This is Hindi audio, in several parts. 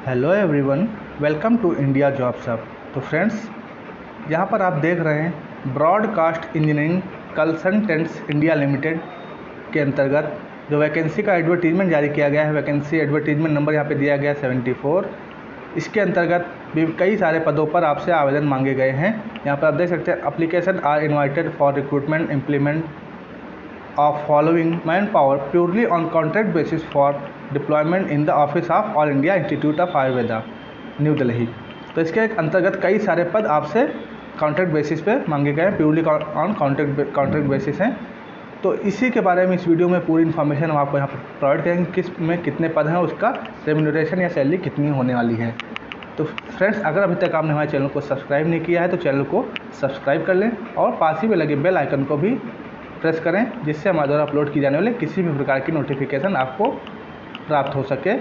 Hello everyone, welcome to India jobs hub. तो फ्रेंड्स, यहाँ पर आप देख रहे हैं broadcast engineering consultants India limited के अंतर्गत जो वैकेंसी का एडवर्टीजमेंट जारी किया गया है। वैकेंसी एडवर्टीजमेंट नंबर यहाँ पे दिया गया है 74। इसके अंतर्गत भी कई सारे पदों पर आपसे आवेदन मांगे गए हैं। यहाँ पर आप देख सकते हैं, application are invited for recruitment implement of following manpower purely on contract basis for deployment in the office of All India Institute of Ayurveda, new Delhi. तो इसके अंतर्गत कई सारे पद आपसे कॉन्ट्रैक्ट बेसिस पे मांगे गए हैं, प्योरली ऑन कॉन्ट्रैक्ट बेसिस हैं। तो इसी के बारे में इस वीडियो में पूरी इन्फॉर्मेशन हम आपको यहाँ पर प्रोवाइड करेंगे, किस में कितने पद हैं, उसका रेम्यूनरेशन या सैलरी कितनी होने वाली है। तो फ्रेंड्स, अगर अभी तक आपने हमारे चैनल को सब्सक्राइब नहीं किया है तो चैनल को सब्सक्राइब कर लें और पास ही में लगे बेल आइकन को भी प्रेस करें, जिससे हमारे द्वारा अपलोड की जाने वाले किसी भी प्रकार की नोटिफिकेशन आपको प्राप्त हो सके।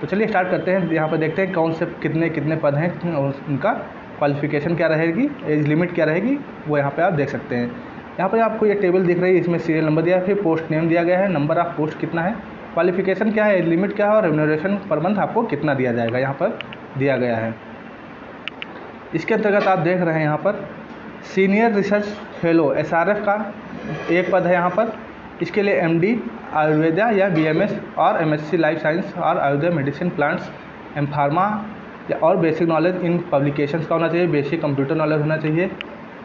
तो चलिए स्टार्ट करते हैं। यहाँ पर देखते हैं कौन से कितने पद हैं और उनका क्वालिफिकेशन क्या रहेगी, एज लिमिट क्या रहेगी, वो यहाँ पे आप देख सकते हैं। यहाँ पर आपको ये टेबल दिख रही है, इसमें सीरियल नंबर दिया है, फिर पोस्ट नेम दिया गया है, नंबर ऑफ पोस्ट कितना है, क्वालिफिकेशन क्या है, एज लिमिट क्या है और रेम्यूनरेशन पर मंथ आपको कितना दिया जाएगा, यहाँ पर दिया गया है। इसके अंतर्गत आप देख रहे हैं यहाँ पर सीनियर रिसर्च फेलो SRF का एक पद है यहाँ पर। इसके लिए MD आयुर्वेदा या BMS और MSc लाइफ साइंस और Ayurveda medicine plants M pharma और बेसिक नॉलेज इन पब्लिकेशंस का होना चाहिए, बेसिक कंप्यूटर नॉलेज होना चाहिए,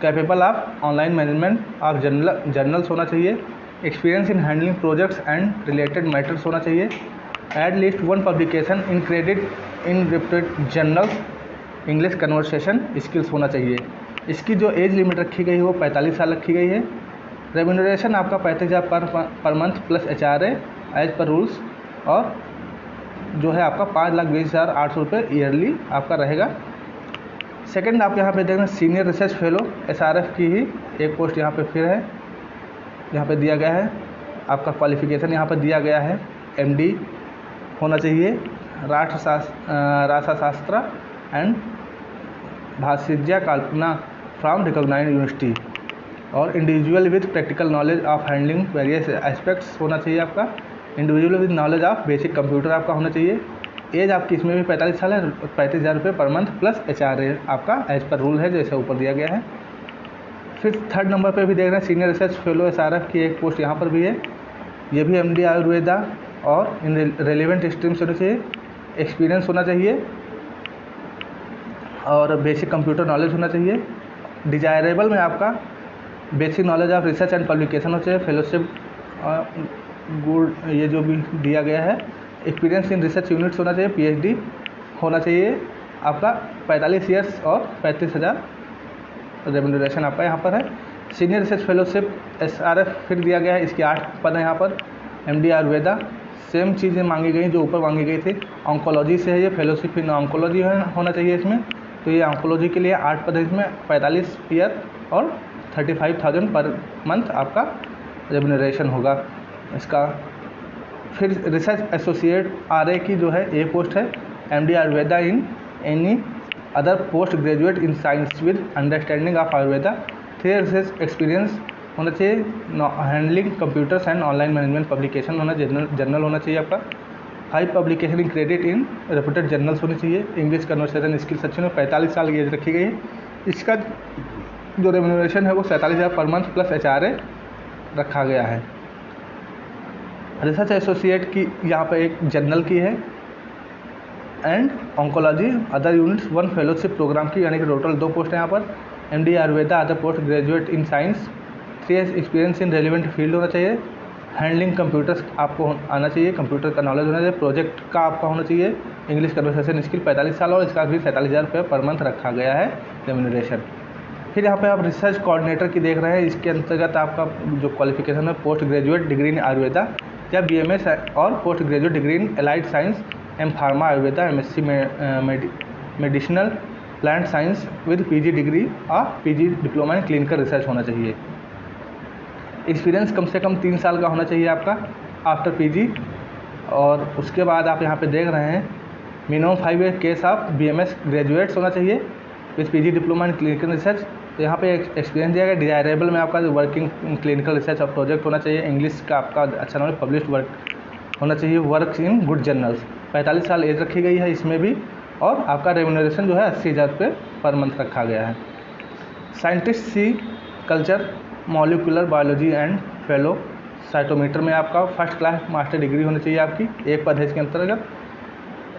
capable of online management of journals होना चाहिए, experience in handling projects and related matters होना चाहिए, at least 1 publication in credit in reputed journals, English conversation skills होना चाहिए। इसकी जो एज लिमिट रखी गई है वो 45 साल रखी गई है। रेम्यूनरेशन आपका 35,000 पर month plus HRA as per rules, और जो है आपका 5,20,800 रुपये ईयरली आपका रहेगा। सेकंड आप यहाँ पे देख रहे हैं सीनियर रिसर्च फेलो SRF की ही एक पोस्ट यहाँ पे फिर है, यहाँ पे दिया गया है। आपका क्वालिफिकेशन यहाँ पर दिया गया है, MD होना चाहिए, राष्ट्रशास्त्र एंड भाषिज्या कल्पना फ्रॉम रिकॉग्नाइज्ड यूनिवर्सिटी, और individual with practical knowledge of handling various aspects होना चाहिए आपका, individual with knowledge of basic computer आपका होना चाहिए। एज आपकी इसमें भी 45 साल है, 35,000 रुपये पर मंथ प्लस HRA आपका एज पर रूल है, जैसे ऊपर दिया गया है। फिर थर्ड नंबर पे भी देख रहे हैं सीनियर रिसर्च फेलो SRF की एक पोस्ट यहाँ पर भी है। ये भी MD आयुर्वेदा और इन रेलिवेंट स्ट्रीम्स होना चाहिए, एक्सपीरियंस होना चाहिए और बेसिक कंप्यूटर नॉलेज होना चाहिए। डिजायरेबल में आपका basic knowledge of research and publication होना चाहिए, फेलोशिप गुड ये जो भी दिया गया है, एक्सपीरियंस इन रिसर्च यूनिट्स होना चाहिए, PhD होना चाहिए आपका, 45 ईयर्स और 35,000 रेम्यूनरेशन आपका यहाँ पर है। सीनियर रिसर्च फेलोशिप SRF फिर दिया गया है, इसके 8 पद हैं यहाँ पर। MD आयुर्वेदा सेम चीज़ें मांगी गई जो ऊपर मांगी गई थी, ऑन्कोलॉजी से है ये, फेलोशिप इन ऑन्कोलॉजी होना चाहिए इसमें। तो ये ऑन्कोलॉजी के लिए 8 पद है, इसमें 45 ईयर और 35,000 पर मंथ आपका रेम्यूनरेशन होगा इसका। फिर रिसर्च एसोसिएट RA की जो है ए पोस्ट है, MD Ayurveda in any other post graduate in science with understanding of Ayurveda, 3 year research experience होना चाहिए, handling computers and online management publication होना, जर्नल होना चाहिए आपका, 5 publication in credit in reputed journals होनी चाहिए, इंग्लिश कन्वर्सेशन स्किल्स अच्छे में। 45 साल की एज रखी गई है। इसका जो रेम्यूनरेशन है वो 47,000 पर मंथ प्लस HRA रखा गया है। रिसर्च एसोसिएट की यहाँ पर एक जर्नल की है, and oncology other units 1 fellowship programme की, यानी कि टोटल 2 पोस्ट हैं यहाँ पर। MD Ayurveda other post graduate in science, 3 years experience in relevant field होना चाहिए, हैंडलिंग कंप्यूटर्स आपको आना चाहिए, कंप्यूटर का नॉलेज होना चाहिए, प्रोजेक्ट का आपका होना चाहिए, इंग्लिश कन्वर्सेशन स्किल 45 साल, और इसका भी 47,000 रुपये पर मंथ रखा गया है रेम्यूनरेशन। फिर यहाँ पे आप रिसर्च कोऑर्डिनेटर की देख रहे हैं, इसके अंतर्गत आपका जो क्वालिफिकेशन है post graduate degree in Ayurveda या BMS और post graduate degree in allied science M pharma Ayurveda, MSc medicinal plant science with PG degree और PG diploma in clinical research होना चाहिए। एक्सपीरियंस कम से कम 3 साल का होना चाहिए आपका आफ्टर PG, और उसके बाद आप यहाँ पे देख रहे हैं minimum 5 year case of BMS graduates होना चाहिए with PG diploma in clinical research. तो यहाँ पे एक्सपीरियंस दिया गया। डिजायरेबल में आपका वर्किंग इन क्लिनिकल रिसर्च और प्रोजेक्ट होना चाहिए, इंग्लिश का आपका अच्छा नॉलेज, पब्लिश्ड वर्क होना चाहिए, वर्क इन गुड जर्नल्स। 45 साल एज रखी गई है इसमें भी, और आपका रेम्यूनरेशन जो है 80,000 रुपये पर मंथ रखा गया है। Scientist C culture molecular biology and fellow cytometer में आपका फर्स्ट क्लास मास्टर डिग्री होनी चाहिए आपकी, एक पद है इसके अंतर्गत।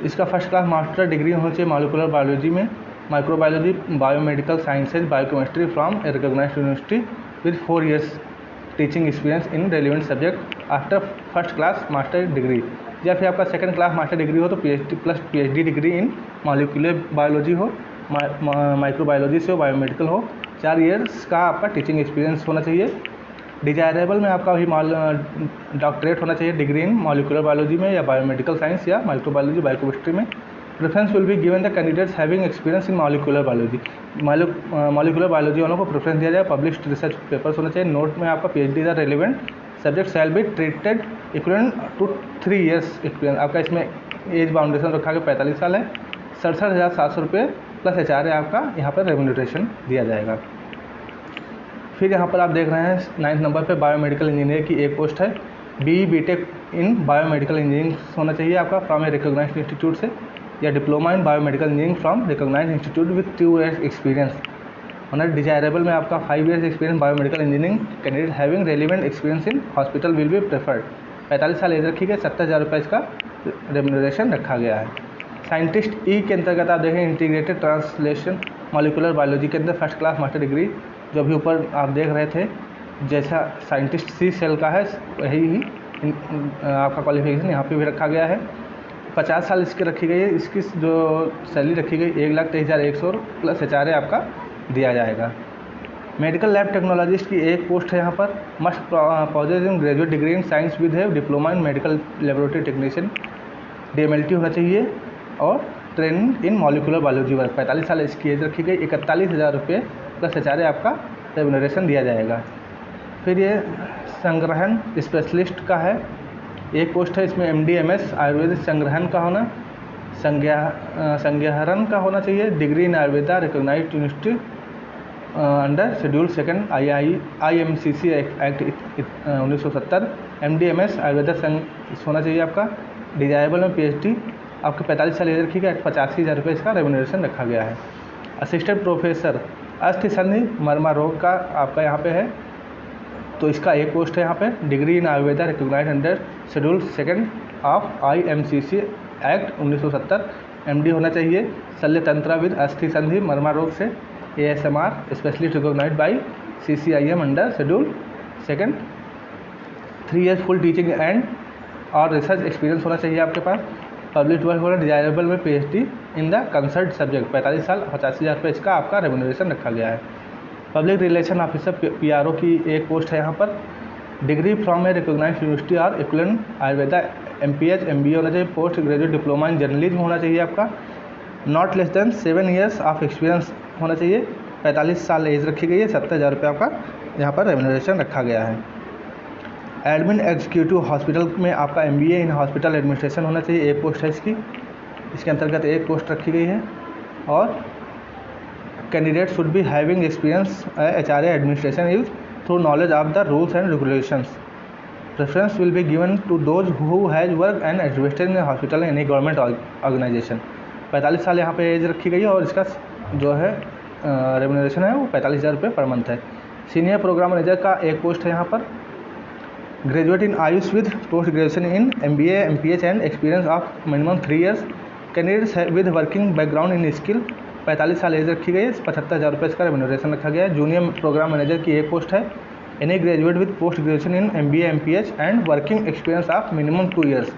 इसका फर्स्ट क्लास मास्टर डिग्री होनी चाहिए मॉलिक्यूलर बायोलॉजी में, microbiology, biomedical sciences, biochemistry from a recognised university with 4 years teaching experience in relevant subject after first class master degree, या फिर आपका सेकंड क्लास मास्टर डिग्री हो तो PhD plus PhD degree in molecular biology हो, माइक्रोबायोलॉजी से हो, बायोमेडिकल हो, 4 years का आपका टीचिंग एक्सपीरियंस होना चाहिए। डिजायरेबल में आपका भी डॉक्टरेट होना चाहिए डिग्री इन मॉलिक्यूलर बायोलॉजी में या बायोमेडिकल साइंस या माइक्रोबायोलॉजी बायोकेमिस्ट्री में। Preference will be given the candidates having experience in molecular biology, molecular biology वालों को प्रेफरेंस दिया जाए। पब्लिश्ड रिसर्च पेपर्स होना चाहिए। नोट में आपका PhD the relevant subject shall be treated equivalent to 3 years experience. आपका इसमें एज बाउंडेशन रखा गया 45 साल है। 67,700 रुपये प्लस HR आपका यहाँ पर रेम्यूनरेशन दिया जाएगा। फिर यहाँ पर आप देख रहे हैं 9th नंबर पे बायोमेडिकल इंजीनियर की एक पोस्ट है। BE/BTech इन बायोमेडिकल इंजीनियरिंग होना चाहिए आपका फ्रॉम ए रिकॉग्नाइज्ड इंस्टीट्यूट से, या diploma in biomedical engineering from recognised institute with 2 years experience होना। डिजायरेबल में आपका 5 years experience biomedical engineering, candidate having relevant experience in hospital will be preferred. 45 साल एज रखी गई, 70,000 रुपये इसका रेम्यूनरेशन रखा गया है। साइंटिस्ट E के अंतर्गत आप देखें इंटीग्रेटेड ट्रांसलेशन मॉलिक्यूलर बायोलॉजी के अंदर फर्स्ट क्लास मास्टर डिग्री, जो भी ऊपर आप देख रहे थे जैसा साइंटिस्ट C सेल का है वही ही आपका क्वालिफिकेशन यहाँ पे भी रखा गया है। 50 साल इसकी रखी गई है। इसकी जो सैलरी रखी गई 1,23,100 प्लस HR आपका दिया जाएगा। मेडिकल लैब टेक्नोलॉजिस्ट की एक पोस्ट है यहाँ पर। Must possess in graduate degree in science with है diploma in medical laboratory technician, DMLT होना चाहिए, और training in molecular biology work. 45 साल इसकी एज रखी गई। 41,000 रुपये प्लस HR आपका रेम्यूनरेशन दिया जाएगा। फिर ये संग्रहण स्पेशलिस्ट का है, एक पोस्ट है। इसमें MD MS आयुर्वेदिक संग्रहण का होना, संज्ञाहरण का होना चाहिए। Degree in Ayurveda recognised university under schedule 2 IMCC act 1970। MD MS Ayurveda होना चाहिए आपका। डिजायरेबल में PhD आपके 45 साल एज रखी गई। 85,000 रुपये इसका रेम्यूनरेशन रखा गया है। असिस्टेंट प्रोफेसर अस्थि संधि मर्मा रोग का आपका यहाँ पे है, तो इसका एक पोस्ट है यहाँ पे। Degree in Ayurveda recognised under schedule 2 of IMCC act 1970। MD होना चाहिए। शल्य तंत्र विद अस्थि संधि मर्मा रोग से ASMR specialist recognised by CCIM under schedule 2। 3 years full teaching and और रिसर्च एक्सपीरियंस होना चाहिए आपके पास। पब्लिक वर्क होना। डिजायरेबल में PhD in the concert subject. 45 साल 85,000 रुपये इसका आपका रेम्यूनरेशन रखा गया है। पब्लिक रिलेशन ऑफिसर PRO की एक पोस्ट है यहाँ पर। Degree from a recognised university और इक्विवेलेंट आयुर्वेदा MPH MBA होना चाहिए। Post graduate diploma in journalism होना चाहिए आपका। Not less than 7 years of experience होना चाहिए। 45 साल एज रखी गई है। 70,000 रुपये आपका यहाँ पर रेम्यूनरेशन रखा गया है। एडमिन एग्जीक्यूटिव हॉस्पिटल में आपका MBA इन हॉस्पिटल एडमिनिस्ट्रेशन होना चाहिए, एक पोस्ट है इसकी। इसके अंतर्गत एक पोस्ट रखी गई है। और candidate should be having experience HRA administration use through knowledge of the rules and regulations. Preference will be given to those who has work and administration in hospital any government organisation. 45 साल यहाँ पे एज रखी गई है और इसका जो है रेम्यूनरेशन है वो 45,000 रुपये पर मंथ है। सीनियर प्रोग्राम मैनेजर का एक पोस्ट है यहाँ पर। Graduate in Ayush with post graduation in MBA MPH and experience of minimum 3 years। Candidates with working background in skill. 45 साल एज रखी गई है। 75,000 रुपये इसका रेम्यूनरेशन रखा गया है। जूनियर प्रोग्राम मैनेजर की एक पोस्ट है। Any graduate with post graduation in MBA MPH and working experience of minimum 2 years।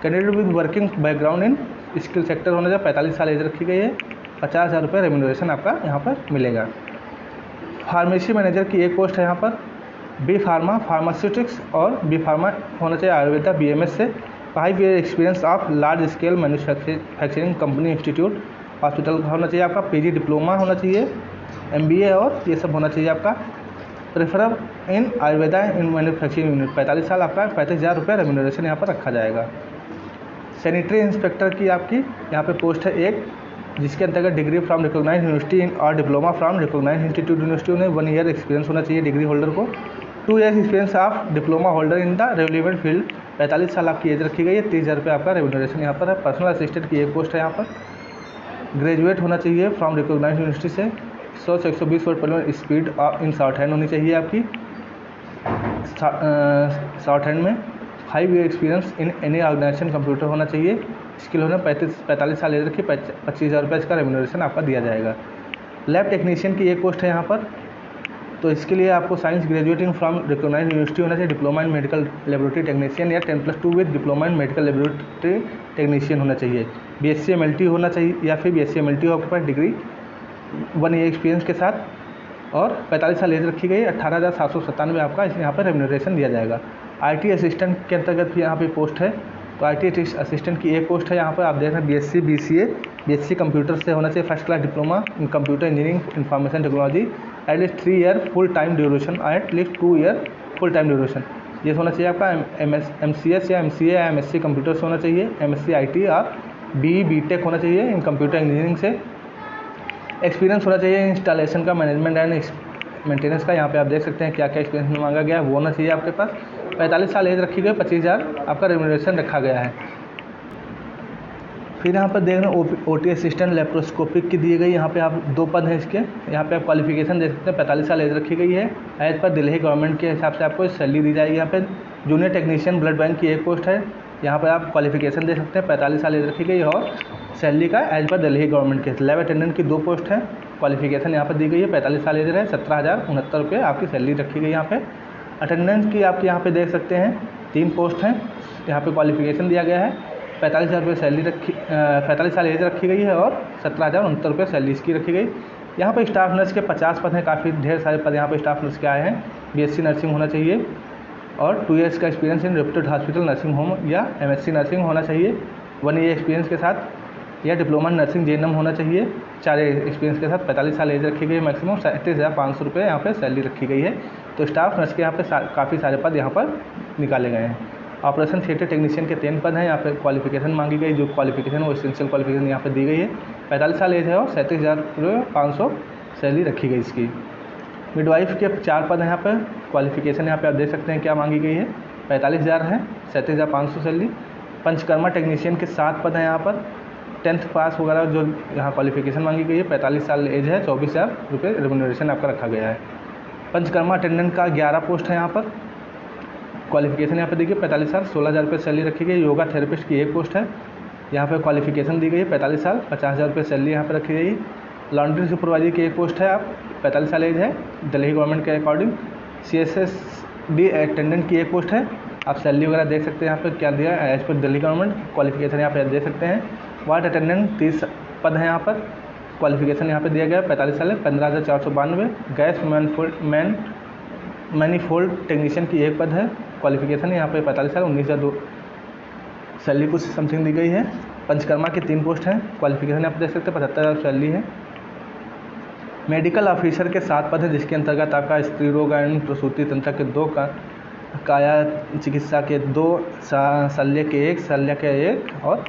Candidate with working background in skill sector होने चाहिए। 45 साल एज रखी गई है। 50,000 रुपये रेम्यूनरेशन आपका यहाँ पर मिलेगा। फार्मेसी मैनेजर की एक पोस्ट है यहाँ पर। B फार्मा फार्मास्यूटिक्स और B फार्मा होना चाहिए आयुर्वेदा BMS से। 5 year experience of large scale manufacturing company institute hospital होना चाहिए आपका। PG डिप्लोमा होना चाहिए, MBA और ये सब होना चाहिए आपका। Prefer in Ayurveda in manufacturing unit. 45 साल आपका 35,000 रुपये रेम्यूनरेशन यहाँ पर रखा जाएगा। सैनिटरी इंस्पेक्टर की आपकी यहाँ पे पोस्ट है एक, जिसके अंतर्गत डिग्री फ्रॉम रिकॉग्नाइज्ड यूनिवर्सिटी और diploma from recognised institute university में 1 year एक्सपीरियंस होना चाहिए डिग्री होल्डर को। 2 years experience of diploma holder in the relevant field. 45 साल आपकी एज रखी गई है। 30,000 रुपये आपका रेम्यूनरेशन यहाँ पर है। पर्सनल असिस्टेंट की एक पोस्ट है यहाँ पर। ग्रेजुएट होना चाहिए फ्रॉम रिकॉग्नाइज्ड यूनिवर्सिटी से, 100 से 120 word per minute speed in short hand होनी चाहिए आपकी शॉर्ट हैंड में। 5 year experience in any organisation computer होना चाहिए। स्किल होना 45 साल एज रखी, 25,000 रुपये इसका रेम्यूनरेशन आपका दिया जाएगा। लैब टेक्नीशियन की एक पोस्ट है यहाँ पर, तो इसके लिए आपको science graduating from recognised university होना चाहिए, diploma in medical laboratory technician या 10+2 with diploma in medical laboratory technician होना चाहिए। BSc MLT होना चाहिए या फिर BSc MLT हो आपके पास डिग्री 1 ईयर एक्सपीरियंस के साथ, और 45 साल एज रखी गई। 18,797 आपका यहाँ पर रेम्यूनरेशन दिया जाएगा। IT असिस्टेंट के अंतर्गत भी यहाँ पे पोस्ट है, तो IT असिस्टेंट की एक पोस्ट है यहाँ पर। आप देख रहे हैं BSc BCA BSc कंप्यूटर से होना चाहिए, first class diploma in computer engineering information technology, at least 3 year full time duration, at least 2 year full time duration. ये होना चाहिए आपका MCS या MCA या MSc कंप्यूटर से होना चाहिए, MSc IT और BE BTech होना चाहिए इन कंप्यूटर इंजीनियरिंग से। एक्सपीरियंस होना चाहिए इंस्टॉलेशन का, मैनेजमेंट एंड मेंटेनेंस का। यहाँ पे आप देख सकते हैं क्या क्या एक्सपीरियंस में मांगा गया है, वो होना चाहिए आपके पास। 45 साल एज रखी गई, 25,000 आपका रेम्यूनरेशन रखा गया है। फिर यहाँ पर देख रहे हैं OT असिस्टेंट लेप्रोस्कोपिक की दी गई, यहाँ पे आप 2 पद हैं इसके। यहाँ पे आप क्वालिफिकेशन देख सकते हैं, 45 साल एज रखी गई है। एज पर दिल्ली गवर्नमेंट के हिसाब से आपको सैलरी दी जाएगी। यहाँ पे जूनियर टेक्नीशियन ब्लड बैंक की एक पोस्ट है, यहाँ पर आप क्वालिफिकेशन देख सकते हैं, 45 साल एज रखी गई है और सैलरी का एज पर दिल्ली गवर्नमेंट के। लैब अटेंडेंट की 2 पोस्ट है, क्वालिफिकेशन यहाँ पर दी गई है, 45 साल एज है, 17,069 रुपये आपकी सैलरी रखी गई यहाँ पे। अटेंडेंस की आप यहाँ पे देख सकते हैं 3 पोस्ट हैं, यहाँ पे क्वालिफिकेशन दिया गया है, 45,000 रुपये सैलरी 45 साल एज रखी गई है और 17,069 रुपये सैलरी इसकी रखी गई। यहाँ पर स्टाफ नर्स के 50 पद हैं, काफ़ी ढेर सारे पद यहाँ पर स्टाफ नर्स के आए हैं। BSc नर्सिंग होना चाहिए और 2 ईयर्स का experience in reputed hospital nursing home या MSc नर्सिंग होना चाहिए 1 ईयर एक्सपीरियंस के साथ, या डिप्लोमा नर्सिंग JNM होना चाहिए 4 ईयर एक्सपीरियंस के साथ। 45 साल एज रखी गई, मैक्सिमम 37,500 रुपये यहाँ पे सैलरी रखी गई है। तो स्टाफ नर्स के यहाँ पे काफ़ी सारे पद यहाँ पर निकाले गए हैं। ऑपरेशन थिएटर टेक्नीशियन के 3 पद हैं, यहाँ पे क्वालिफिकेशन मांगी गई, जो क्वालिफिकेशन वो एसेंशियल क्वालिफिकेशन यहाँ पे दी गई है। 45 साल एज है और 37,500 सैलरी रखी गई इसकी। मिडवाइफ के 4 पद हैं यहाँ पर, क्वालिफिकेशन यहाँ पे आप देख सकते हैं क्या मांगी गई है, 45,000 है, 37,500 सैलरी। पंचकर्मा टेक्नीशियन के 7 पद हैं यहाँ पर, 10th पास वगैरह जो यहाँ क्वालिफिकेशन मांगी गई है, 45 साल एज है, 24,000 रुपये रेम्यूनरेशन आपका रखा गया है। पंचकर्मा अटेंडेंट का 11 पोस्ट है यहाँ पर, क्वालिफिकेशन यहाँ पर देखिए 45 साल, 16,000 रुपये सैलरी रखी गई। योगा थेरेपिस्ट की एक पोस्ट है, यहाँ पर क्वालिफिकेशन दी गई है, 45 साल, 50,000 रुपये सैलरी यहाँ पर रखी गई। लॉन्ड्री सुपरवाइजर की एक पोस्ट है, आप 45 साल एज है, दिल्ली गवर्नमेंट के अकॉर्डिंग। CSSD अटेंडेंट की एक पोस्ट है, आप सैलरी वगैरह देख सकते हैं यहाँ पर क्या दिया है as per Delhi government. Qualification यहाँ पर देख सकते हैं। वार्ड अटेंडेंट 30 पद हैं यहाँ पर, क्वालिफिकेशन यहाँ पे दिया गया है, 45 साल है, 15,492। गैस मैनीफोल्ड टेक्नीशियन की एक पद है, क्वालिफिकेशन यहाँ पे 45 साल, 19,002 सैलरी कुछ समथिंग दी गई है। पंचकर्मा के 3 पोस्ट हैं, क्वालिफिकेशन आप देख सकते हैं, 75,000 सैलरी है। मेडिकल ऑफिसर के 7 पद हैं, जिसके अंतर्गत आपका स्त्री रोग एवं प्रसूति तंत्र के 2 काया चिकित्सा के 2, शल्य के 1, शल्य के 1 और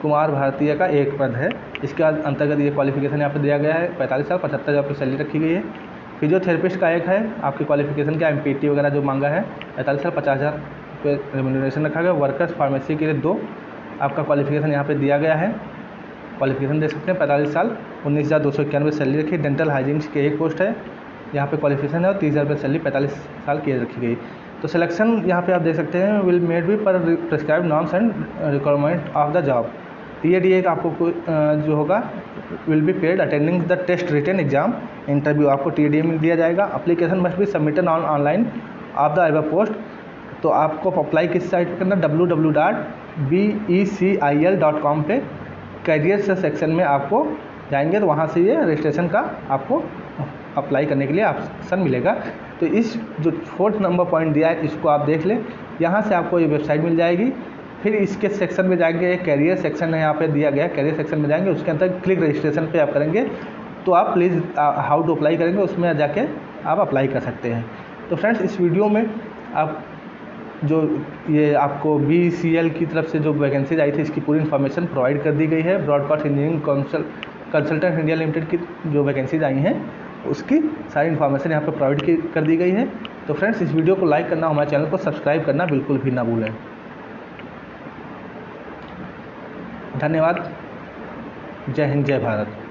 कुमार भारतीय का 1 पद है। इसके अंतर्गत ये क्वालिफिकेशन यहाँ पर दिया गया है, 45 साल, 75,000 रुपये सैलरी रखी गई है। फिजियोथेरेपिस्ट का 1 है, आपकी क्वालिफिकेशन क्या MPT वगैरह जो मांगा है, 45 साल, 50,000 रुपये रेम्यूनरेशन रखा गया। वर्कर्स फार्मेसी के लिए 2 आपका क्वालिफिकेशन यहाँ पे दिया गया है, क्वालिफिकेशन देख सकते हैं, 45 साल, 19,291 सैलरी रखी। डेंटल हाइजीन की 1 पोस्ट है, यहाँ पे क्वालिफिकेशन है और 30,000 रुपये सैलरी, 45 साल की एज रखी गई। तो सिलेक्शन यहाँ पे आप देख सकते हैं, will made be per prescribe norms and requirement of the job. TADA आपको जो होगा will be paid attending the test written exam interview, आपको TADA में दिया जाएगा। Application must be submitted online of the ever post. तो आपको अप्लाई किस साइट पर करना, www.becil.com पे कैरियर से सेक्शन में आपको जाएंगे, तो वहाँ से ये रजिस्ट्रेशन का आपको अप्लाई करने के लिए ऑप्शन मिलेगा। तो इस जो 4th नंबर पॉइंट दिया है इसको आप देख लें, यहाँ से आपको ये वेबसाइट मिल जाएगी। फिर इसके सेक्शन में जाएंगे, कैरियर सेक्शन है यहाँ पे दिया गया है, कैरियर सेक्शन में जाएंगे, उसके अंदर क्लिक रजिस्ट्रेशन पे आप करेंगे, तो आप प्लीज़ हाउ टू अप्लाई करेंगे, उसमें जाके आप अप्लाई कर सकते हैं। तो फ्रेंड्स, इस वीडियो में आप जो ये आपको BCL की तरफ से जो वैकेंसीज आई थी, इसकी पूरी इन्फॉर्मेशन प्रोवाइड कर दी गई है। Broadcast engineering consultant India limited की जो वैकेंसीज आई हैं, उसकी सारी इन्फॉर्मेशन यहाँ पर प्रोवाइड कर दी गई है। तो फ्रेंड्स, इस वीडियो को लाइक करना, हमारे चैनल को सब्सक्राइब करना बिल्कुल भी ना भूलें। धन्यवाद। जय हिंद, जय भारत।